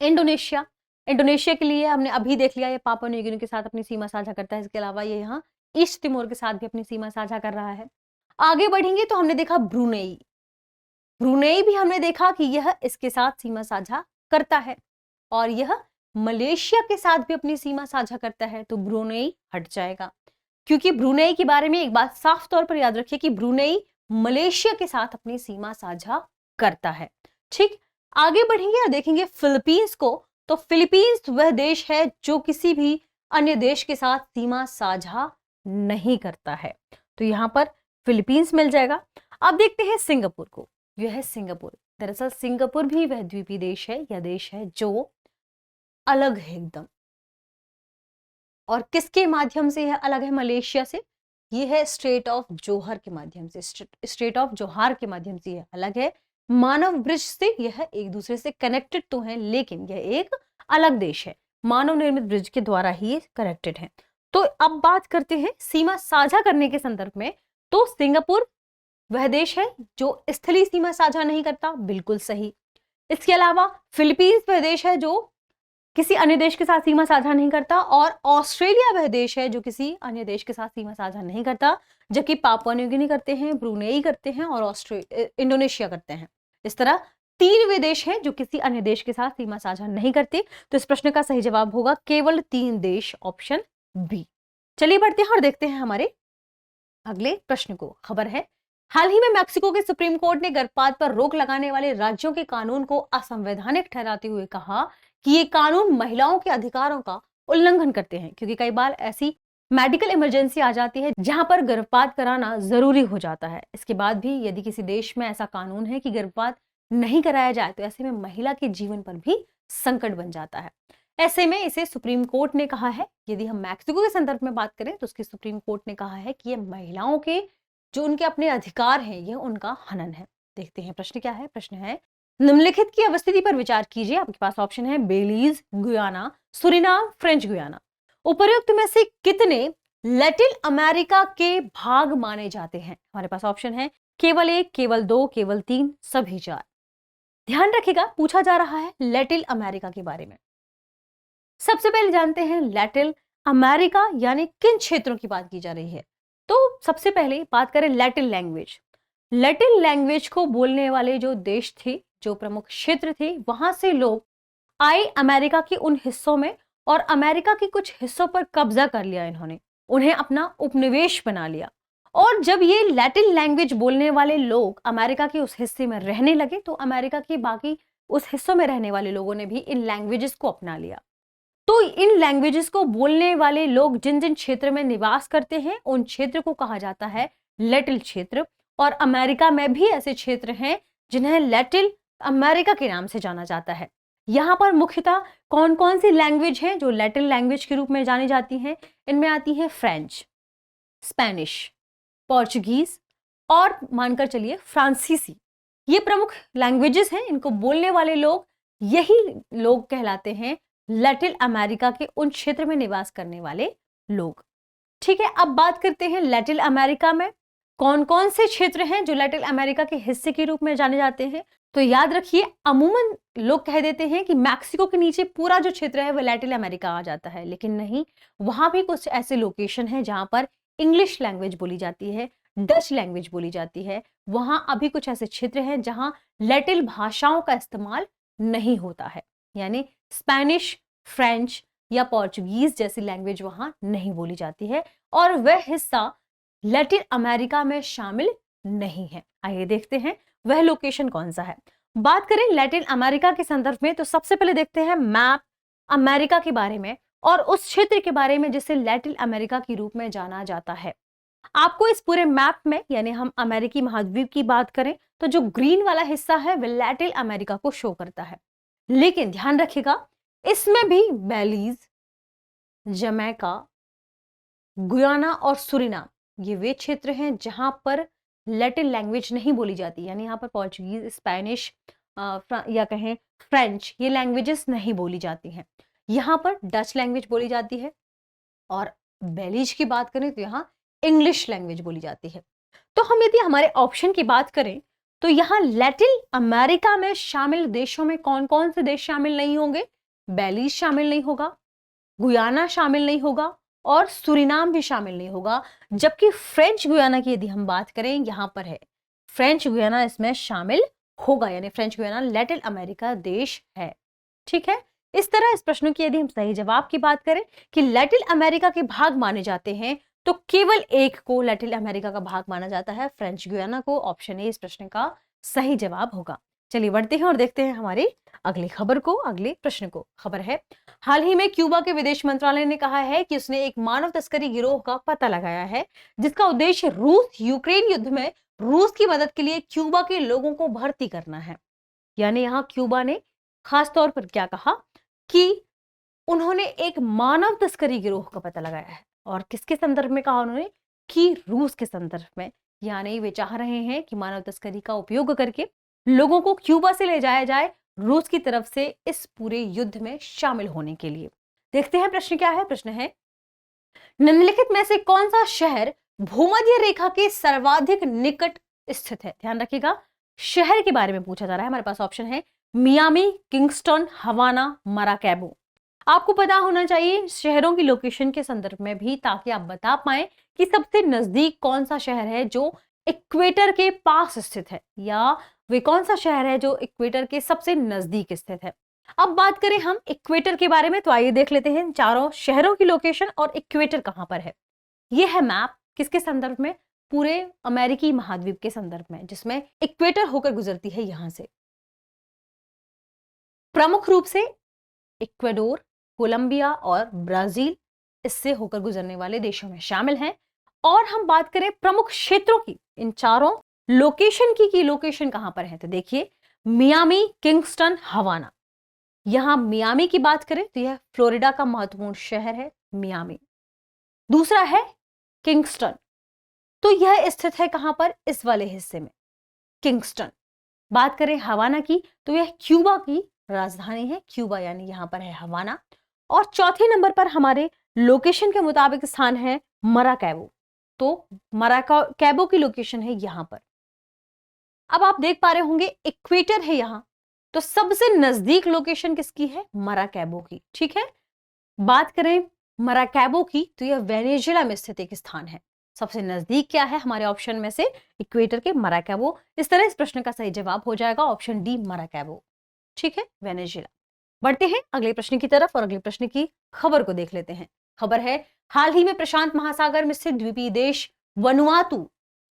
इंडोनेशिया के लिए हमने अभी देख लिया, ये पापुआ न्यू गिनी के साथ अपनी सीमा साझा करता है। इसके अलावा ये यहाँ ईस्ट तिमोर के साथ भी अपनी सीमा साझा कर रहा है। आगे बढ़ेंगे तो हमने देखा ब्रूनेई भी हमने देखा कि यह इसके साथ सीमा साझा करता है, और यह मलेशिया के साथ भी अपनी सीमा साझा करता है। तो ब्रूनेई हट जाएगा, क्योंकि ब्रूनेई के बारे में एक बात साफ तौर पर याद रखिए कि ब्रूनेई मलेशिया के साथ अपनी सीमा साझा करता है। ठीक, आगे बढ़ेंगे और देखेंगे फिलीपींस को। तो फिलीपींस वह देश है जो किसी भी अन्य देश के साथ सीमा साझा नहीं करता है। तो यहां पर फिलीपींस मिल जाएगा। अब देखते हैं सिंगापुर को। यह है सिंगापुर। दरअसल सिंगापुर भी वह द्वीपीय देश है या देश है जो अलग है एकदम। और किसके माध्यम से यह अलग है मलेशिया से? यह है स्ट्रेट ऑफ जोहर के माध्यम से। स्ट्रेट ऑफ जोहार के माध्यम से यह अलग है। मानव ब्रिज से यह एक दूसरे से कनेक्टेड तो है, लेकिन यह एक अलग देश है। मानव निर्मित ब्रिज के द्वारा ही ये कनेक्टेड है। तो अब बात करते हैं सीमा साझा करने के संदर्भ में। तो सिंगापुर वह देश है जो स्थलीय सीमा साझा नहीं करता, बिल्कुल सही। इसके अलावा फिलीपींस वह देश है जो किसी अन्य देश के साथ सीमा साझा नहीं करता, और ऑस्ट्रेलिया वह देश है जो किसी अन्य देश के साथ सीमा साझा नहीं करता, जबकि पापुआ न्यू गिनी करते हैं, ब्रुनेई करते हैं और इंडोनेशिया करते हैं। इस तरह 3 वे देश हैं जो किसी अन्य देश के साथ सीमा साझा नहीं करते। तो इस प्रश्न का सही जवाब होगा केवल 3 देश, ऑप्शन बी। चलिए बढ़ते हैं और देखते हैं हमारे अगले प्रश्न को। खबर है, हाल ही में मैक्सिको के सुप्रीम कोर्ट ने गर्भपात पर रोक लगाने वाले राज्यों के कानून को असंवैधानिक ठहराते हुए कहा कि ये कानून महिलाओं के अधिकारों का उल्लंघन करते हैं, क्योंकि कई बार ऐसी मेडिकल इमरजेंसी आ जाती है जहां पर गर्भपात कराना जरूरी हो जाता है। इसके बाद भी यदि किसी देश में ऐसा कानून है कि गर्भपात नहीं कराया जाए, तो ऐसे में महिला के जीवन पर भी संकट बन जाता है। ऐसे में इसे सुप्रीम कोर्ट ने कहा है, यदि हम मैक्सिको के संदर्भ में बात करें तो उसके सुप्रीम कोर्ट ने कहा है कि ये महिलाओं के जो उनके अपने अधिकार हैं, यह उनका हनन है। देखते हैं प्रश्न क्या है। प्रश्न है, निम्नलिखित की अवस्थिति पर विचार कीजिए। आपके पास ऑप्शन है बेलीज, गुयाना, सुरिनाम, फ्रेंच गुयाना। उपर्युक्त में से कितने लैटिन अमेरिका के भाग माने जाते हैं? हमारे पास ऑप्शन है केवल 1, केवल 2, केवल 3, सभी 4। ध्यान रखिएगा, पूछा जा रहा है लैटिन अमेरिका के बारे में। सबसे पहले जानते हैं लैटिन अमेरिका यानी किन क्षेत्रों की बात की जा रही है। तो सबसे पहले बात करें लैटिन लैंग्वेज। लैटिन लैंग्वेज को बोलने वाले जो देश थे, जो प्रमुख क्षेत्र थे, वहां से लोग आए अमेरिका के उन हिस्सों में और अमेरिका के कुछ हिस्सों पर कब्जा कर लिया इन्होंने, उन्हें अपना उपनिवेश बना लिया। और जब ये लैटिन लैंग्वेज बोलने वाले लोग अमेरिका के उस हिस्से में रहने लगे, तो अमेरिका के बाकी उस हिस्सों में रहने वाले लोगों ने भी इन लैंग्वेजेस को अपना लिया। तो इन लैंग्वेजेस को बोलने वाले लोग जिन जिन क्षेत्र में निवास करते हैं, उन क्षेत्र को कहा जाता है लैटिन क्षेत्र। और अमेरिका में भी ऐसे क्षेत्र हैं जिन्हें लैटिन अमेरिका के नाम से जाना जाता है। यहां पर मुख्यतः कौन कौन सी लैंग्वेज हैं जो लैटिन लैंग्वेज के रूप में जानी जाती हैं? इनमें आती है फ्रेंच, स्पेनिश, पोर्चुगीज और मानकर चलिए फ्रांसीसी। ये प्रमुख लैंग्वेजेस हैं। इनको बोलने वाले लोग, यही लोग कहलाते हैं लैटिन अमेरिका के उन क्षेत्र में निवास करने वाले लोग। ठीक है, अब बात करते हैं लैटिन अमेरिका में कौन कौन से क्षेत्र हैं जो लैटिन अमेरिका के हिस्से के रूप में जाने जाते हैं। तो याद रखिए, अमूमन लोग कह देते हैं कि मैक्सिको के नीचे पूरा जो क्षेत्र है वह लैटिन अमेरिका आ जाता है, लेकिन नहीं, वहां भी कुछ ऐसे लोकेशन हैं जहां पर इंग्लिश लैंग्वेज बोली जाती है, डच लैंग्वेज बोली जाती है। वहां अभी कुछ ऐसे क्षेत्र हैं जहां लैटिन भाषाओं का इस्तेमाल नहीं होता है, यानी स्पेनिश, फ्रेंच या पोर्चुगीज जैसी लैंग्वेज वहां नहीं बोली जाती है, और वह हिस्सा लैटिन अमेरिका में शामिल नहीं है। आइए देखते हैं वह लोकेशन कौन सा है। बात करें लैटिन अमेरिका के संदर्भ में, तो सबसे पहले देखते हैं मैप अमेरिका के बारे में और उस क्षेत्र के बारे में जिसे लैटिन अमेरिका के रूप में जाना जाता है। आपको इस पूरे मैप में, यानी हम अमेरिकी महाद्वीप की बात करें, तो जो ग्रीन वाला हिस्सा है वह लैटिन अमेरिका को शो करता है। लेकिन ध्यान रखिएगा, इसमें भी बेलीज, जमैका, गुयाना और सुरिनाम, ये वे क्षेत्र हैं जहां पर लैटिन लैंग्वेज नहीं बोली जाती, यानी यहाँ पर पोर्चुगीज, स्पेनिश या कहें फ्रेंच, ये लैंग्वेजेस नहीं बोली जाती हैं। यहाँ पर डच लैंग्वेज बोली जाती है, और बेलीज की बात करें तो यहाँ इंग्लिश लैंग्वेज बोली जाती है। तो हम यदि हमारे ऑप्शन की बात करें, तो यहाँ लैटिन अमेरिका में शामिल देशों में कौन कौन से देश शामिल नहीं होंगे? बेलीज शामिल नहीं होगा, गुयाना शामिल नहीं होगा और सुरिनाम भी शामिल नहीं होगा। जबकि फ्रेंच गुयाना की यदि हम बात करें, यहां पर है फ्रेंच गुयाना इसमें शामिल होगा, यानी फ्रेंच गुयाना लैटिन अमेरिका देश है। ठीक है, इस तरह इस प्रश्न की यदि हम सही जवाब की बात करें कि लैटिन अमेरिका के भाग माने जाते हैं, तो केवल एक को लैटिन अमेरिका का भाग माना जाता है, फ्रेंच गुयाना को। ऑप्शन ए इस प्रश्न का सही जवाब होगा। चलिए बढ़ते हैं और देखते हैं हमारी अगली खबर को, अगले प्रश्न को। खबर है, हाल ही में क्यूबा के विदेश मंत्रालय ने कहा है कि उसने एक मानव तस्करी गिरोह का पता लगाया है जिसका उद्देश्य रूस यूक्रेन युद्ध में रूस की मदद के लिए क्यूबा के लोगों को भर्ती करना है। यानी यहां क्यूबा ने खास तौर पर क्या कहा कि उन्होंने एक मानव तस्करी गिरोह का पता लगाया है। और किसके संदर्भ में कहा उन्होंने? कि रूस के संदर्भ में। यानी वे चाह रहे हैं कि मानव तस्करी का उपयोग करके लोगों को क्यूबा से ले जाया जाए रूस की तरफ से इस पूरे युद्ध में शामिल होने के लिए। देखते हैं प्रश्न क्या है। प्रश्न है, निम्नलिखित में से कौन सा शहर भूमध्य रेखा के सर्वाधिक निकट स्थित है? ध्यान रखिएगा, शहर के बारे में पूछा जा रहा है। हमारे पास ऑप्शन है मियामी, किंगस्टन, हवाना, मराकैबो। आपको पता होना चाहिए शहरों की लोकेशन के संदर्भ में भी, ताकि आप बता पाए कि सबसे नजदीक कौन सा शहर है जो इक्वेटर के पास स्थित है, या वे कौन सा शहर है जो इक्वेटर के सबसे नजदीक स्थित है। अब बात करें हम इक्वेटर के बारे में, तो आइए देख लेते हैं चारों शहरों की लोकेशन और इक्वेटर कहां पर है। यह है मैप किसके संदर्भ में? पूरे अमेरिकी महाद्वीप के संदर्भ में, जिसमें इक्वेटर होकर गुजरती है। यहां से प्रमुख रूप से इक्वाडोर, कोलंबिया और ब्राजील इससे होकर गुजरने वाले देशों में शामिल हैं। और हम बात करें प्रमुख क्षेत्रों की, इन चारों लोकेशन की लोकेशन कहां पर है, तो देखिए मियामी, किंगस्टन, हवाना। यहां मियामी की बात करें तो यह फ्लोरिडा का महत्वपूर्ण शहर है, मियामी। दूसरा है किंगस्टन, तो यह स्थित है कहां पर? इस वाले हिस्से में, किंगस्टन। बात करें हवाना की, तो यह क्यूबा की राजधानी है, क्यूबा यानी यहां पर है हवाना। और चौथे नंबर पर हमारे लोकेशन के मुताबिक स्थान है मराकैबो, तो मराकैबो की लोकेशन है यहां पर। अब आप देख पा रहे होंगे इक्वेटर है यहां, तो सबसे नजदीक लोकेशन किसकी है? मराकैबो की। ठीक है, बात करें मराकैबो की, तो यह वेनेजुएला में स्थित एक स्थान है। सबसे नजदीक क्या है हमारे ऑप्शन में से? इक्वेटर के मराकैबो। इस तरह इस प्रश्न का सही जवाब हो जाएगा ऑप्शन डी, मराकैबो। ठीक है, वेनेजुएला। बढ़ते हैं अगले प्रश्न की तरफ और अगले प्रश्न की खबर को देख लेते हैं। खबर है, हाल ही में प्रशांत महासागर में स्थित द्वीपीय देश वनुआतू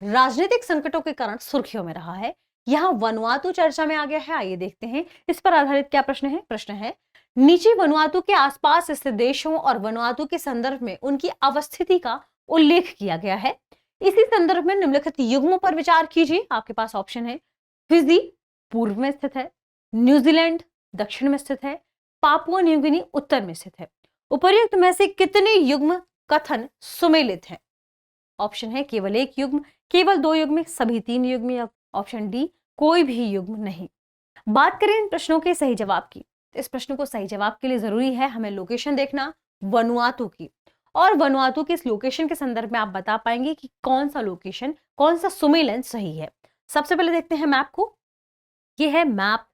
राजनीतिक संकटों के कारण सुर्खियों में रहा है। यहां वनुआतू चर्चा में आ गया है। आइए देखते हैं इस पर आधारित क्या प्रश्न है। प्रश्न है, नीचे वनुआतू के आसपास स्थित देशों और वनुआतू के संदर्भ में उनकी अवस्थिति का उल्लेख किया गया है। इसी संदर्भ में निम्नलिखित युग्मों पर विचार कीजिए। आपके पास ऑप्शन है, फिजी पूर्व में स्थित है, न्यूजीलैंड दक्षिण में स्थित है, पापुआ न्यू गिनी उत्तर में स्थित है। उपर्युक्त में से कितने युग्म कथन सुमेलित हैं? ऑप्शन है केवल एक युग्म, केवल दो युग्म, सभी तीन युग्म, या ऑप्शन डी कोई भी युग्म नहीं। बात करें इन प्रश्नों के सही जवाब की, तो इस प्रश्न को सही जवाब के लिए जरूरी है हमें लोकेशन देखना वनुआतू की, और वनुआतू के इस लोकेशन के संदर्भ में आप बता पाएंगे कि कौन सा लोकेशन, कौन सा सुमेलन सही है। सबसे पहले देखते हैं मैप को। यह है मैप,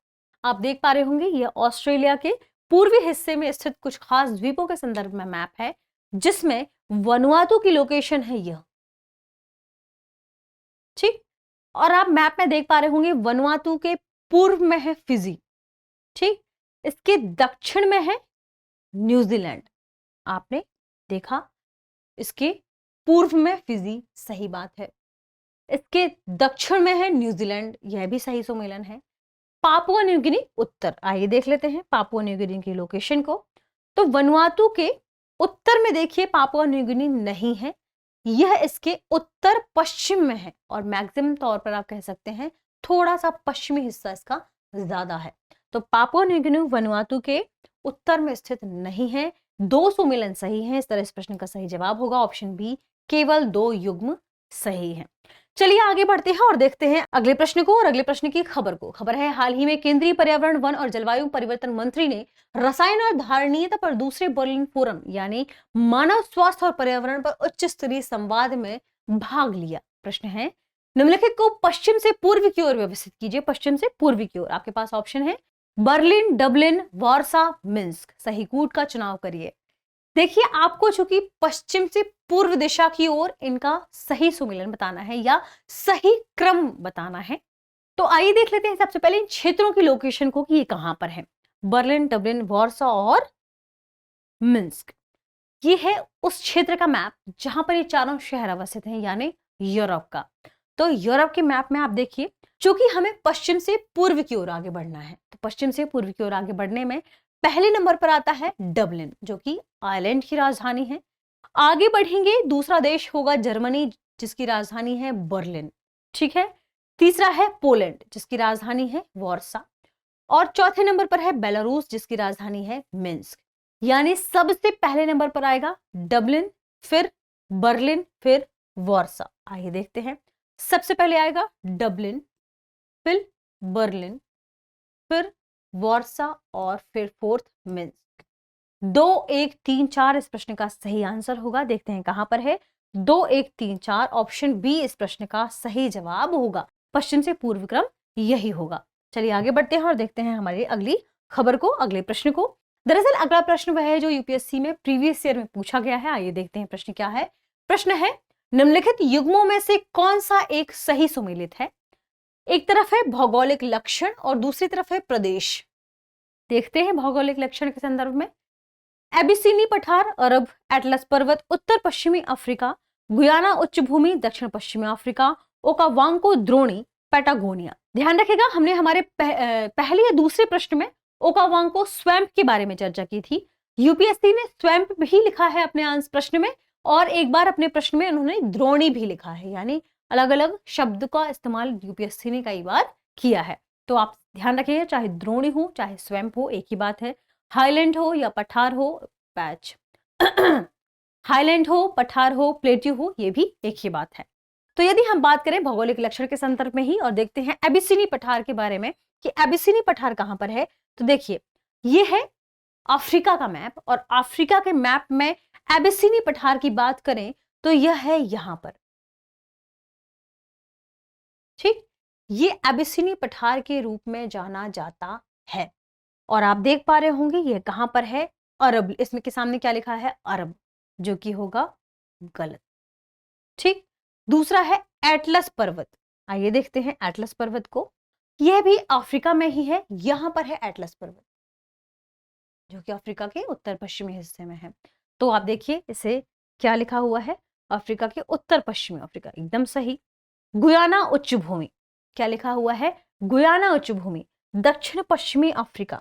आप देख पा रहे होंगे यह ऑस्ट्रेलिया के पूर्वी हिस्से में स्थित कुछ खास द्वीपों के संदर्भ में मैप है, जिसमें वनुआतू की लोकेशन है यह। ठीक, और आप मैप में देख पा रहे होंगे वनुआतू के पूर्व में है फिजी, ठीक, इसके दक्षिण में है न्यूजीलैंड। आपने देखा, इसके पूर्व में फिजी, सही बात है। इसके दक्षिण में है न्यूजीलैंड, यह भी सही सुमेलन है। पापुआ न्यू गिनी उत्तर, आइए देख लेते हैं पापुआ न्यू गिनी की लोकेशन को। तो वनुआतू के उत्तर में देखिए पापुआ न्यू गिनी नहीं है, यह इसके उत्तर पश्चिम में है, और मैक्सिमम तौर पर आप कह सकते हैं थोड़ा सा पश्चिमी हिस्सा इसका ज्यादा है। तो पापुआ न्यू गिनी वनुआतू के उत्तर में स्थित नहीं है। दो सुमेलन सही है, इस तरह इस प्रश्न का सही जवाब होगा ऑप्शन बी, केवल दो युग्म सही है। चलिए आगे बढ़ते हैं और देखते हैं अगले प्रश्न को और अगले प्रश्न की खबर को। खबर है, हाल ही में केंद्रीय पर्यावरण, वन और जलवायु परिवर्तन मंत्री ने रसायन और धारणीयता पर दूसरे बर्लिन फोरम यानी मानव स्वास्थ्य और पर्यावरण पर उच्च स्तरीय संवाद में भाग लिया। प्रश्न है, निम्नलिखित को पश्चिम से पूर्व की ओर व्यवस्थित कीजिए। पश्चिम से पूर्व की ओर आपके पास ऑप्शन है बर्लिन, डबलिन, वार्सा, मिन्स्क। सही कूट का चुनाव करिए। देखिए, आपको चूंकि पश्चिम से पूर्व दिशा की ओर इनका सही सुमेलन बताना है या सही क्रम बताना है, तो आइए देख लेते हैं सबसे पहले इन क्षेत्रों की लोकेशन को कि ये कहां पर है। बर्लिन, डबलिन, वार्सा और मिन्स्क, ये है उस क्षेत्र का मैप जहां पर ये चारों शहर अवस्थित हैं, यानी यूरोप का। तो यूरोप के मैप में आप देखिए चूंकि हमें पश्चिम से पूर्व की ओर आगे बढ़ना है, तो पश्चिम से पूर्व की ओर आगे बढ़ने में पहले नंबर पर आता है डबलिन, जो कि आयरलैंड की राजधानी है। आगे बढ़ेंगे, दूसरा देश होगा जर्मनी, जिसकी राजधानी है बर्लिन। ठीक है। तीसरा है पोलैंड, जिसकी राजधानी है वॉर्सा। और चौथे नंबर पर है बेलारूस, जिसकी राजधानी है मिन्स्क। यानी सबसे पहले नंबर पर आएगा डबलिन, फिर बर्लिन, फिर वॉर्सा। आइए देखते हैं। सबसे पहले आएगा डबलिन, फिर बर्लिन, फिर वॉर्सा और फिर फोर्थ मिन्स्क। 2 1 3 4 इस प्रश्न का सही आंसर होगा। देखते हैं कहां पर है। 2 1 3 4 ऑप्शन बी इस प्रश्न का सही जवाब होगा। पश्चिम से पूर्व क्रम यही होगा। चलिए आगे बढ़ते हैं और देखते हैं हमारी अगली खबर को, अगले प्रश्न को। दरअसल अगला प्रश्न वह है जो यूपीएससी में प्रीवियस ईयर में पूछा गया है। आइए देखते हैं प्रश्न क्या है। प्रश्न है, निम्नलिखित युग्मों में से कौन सा एक सही सुमेलित है? एक तरफ है भौगोलिक लक्षण और दूसरी तरफ है प्रदेश। देखते हैं भौगोलिक लक्षण के संदर्भ में। एबिसिनी पठार, अरब, एटलस पर्वत, उत्तर पश्चिमी अफ्रीका, गुयाना उच्च भूमि, दक्षिण पश्चिमी अफ्रीका, ओकावांको द्रोणी, पैटागोनिया। ध्यान रखिएगा, हमने हमारे पहले या दूसरे प्रश्न में ओकावांको स्वैम्प के बारे में चर्चा की थी। यूपीएससी ने स्वैम्प भी लिखा है अपने प्रश्न में, और एक बार अपने प्रश्न में उन्होंने द्रोणी भी लिखा है। यानी अलग अलग शब्द का इस्तेमाल यूपीएससी ने कई बार किया है। तो आप ध्यान रखिएगा, चाहे द्रोणी हो चाहे स्वैम्प हो, एक ही बात है। हाईलैंड हो या पठार हो, पैच हाईलैंड हो, पठार हो, प्लेट्यू हो, ये भी एक ही बात है। तो यदि हम बात करें भौगोलिक लक्षण के संदर्भ में ही और देखते हैं एबिसिनी पठार के बारे में कि एबिसिनी पठार कहां पर है, तो देखिए ये है अफ्रीका का मैप, और अफ्रीका के मैप में एबिसिनी पठार की बात करें तो यह है यहां पर। ठीक, ये एबिसिनी पठार के रूप में जाना जाता है। और आप देख पा रहे होंगे ये कहां पर है, अरब। इसमें के सामने क्या लिखा है, अरब, जो कि होगा गलत। ठीक। दूसरा है एटलस पर्वत। आइए देखते हैं एटलस पर्वत को। यह भी अफ्रीका में ही है, यहां पर है एटलस पर्वत, जो कि अफ्रीका के उत्तर पश्चिमी हिस्से में है। तो आप देखिए इसे क्या लिखा हुआ है, अफ्रीका के उत्तर पश्चिमी अफ्रीका, एकदम सही। गुयाना उच्च भूमि, क्या लिखा हुआ है, गुयाना उच्च भूमि, दक्षिण पश्चिमी अफ्रीका।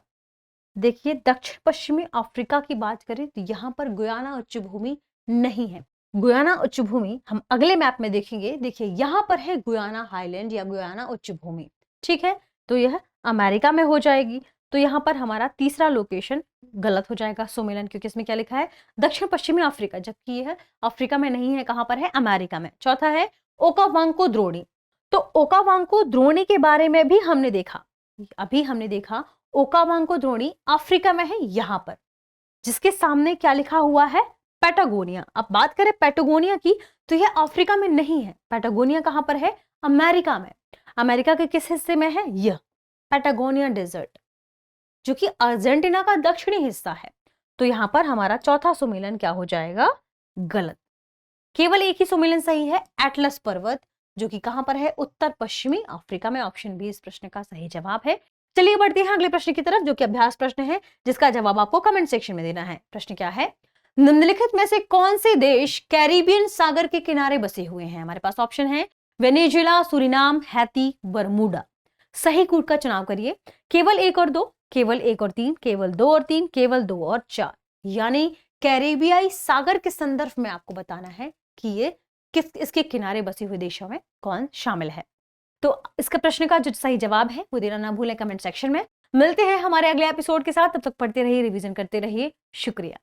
देखिए दक्षिण पश्चिमी अफ्रीका की बात करें तो यहां पर गुयाना उच्च भूमि नहीं है। गुयाना उच्च भूमि हम अगले मैप में देखेंगे। देखिए यहां पर है गुयाना हाईलैंड या गुयाना उच्च भूमि। ठीक है, तो यह अमेरिका में हो जाएगी। तो यहां पर हमारा तीसरा लोकेशन गलत हो जाएगा सुमेलन, क्योंकि इसमें क्या लिखा है, दक्षिण पश्चिमी अफ्रीका, जबकि यह अफ्रीका में नहीं है। कहां पर है, अमेरिका में। चौथा है ओकावांको द्रोणी। तो ओकावांको द्रोणी के बारे में भी हमने देखा, अभी हमने देखा ओकावांको द्रोणी अफ्रीका में है यहां पर, जिसके सामने क्या लिखा हुआ है, पैटागोनिया। अब बात करें पैटागोनिया की तो यह अफ्रीका में नहीं है। पैटागोनिया कहां पर है, अमेरिका में। अमेरिका के किस हिस्से में है, यह पैटागोनिया डेजर्ट, जो कि अर्जेंटीना का दक्षिणी हिस्सा है। तो यहां पर हमारा चौथा सुमेलन क्या हो जाएगा, गलत। केवल एक ही सुमेलन सही है, एटलस पर्वत, जो कि कहां पर है, उत्तर पश्चिमी अफ्रीका में। ऑप्शन बी इस प्रश्न का सही जवाब है। चलिए बढ़ते हैं अगले प्रश्न की तरफ, जो कि अभ्यास प्रश्न है, जिसका जवाब आपको कमेंट सेक्शन में देना है। प्रश्न क्या है, निम्नलिखित में से कौन से देश कैरिबियन सागर के किनारे बसे हुए हैं? हमारे पास ऑप्शन है वेनेजुएला, सुरिनाम, हैती, बरमूडा। सही कूट का चुनाव करिए। केवल 1 और 2, केवल 1 और 3, केवल 2 और 3, केवल 2 और 4। यानी कैरेबियाई सागर के संदर्भ में आपको बताना है कि ये इसके किनारे बसे हुए देशों में कौन शामिल है। तो इसका प्रश्न का जो सही जवाब है वो देना ना भूलें कमेंट सेक्शन में। मिलते हैं हमारे अगले एपिसोड के साथ, तब तक पढ़ते रहिए, रिवीजन करते रहिए। शुक्रिया।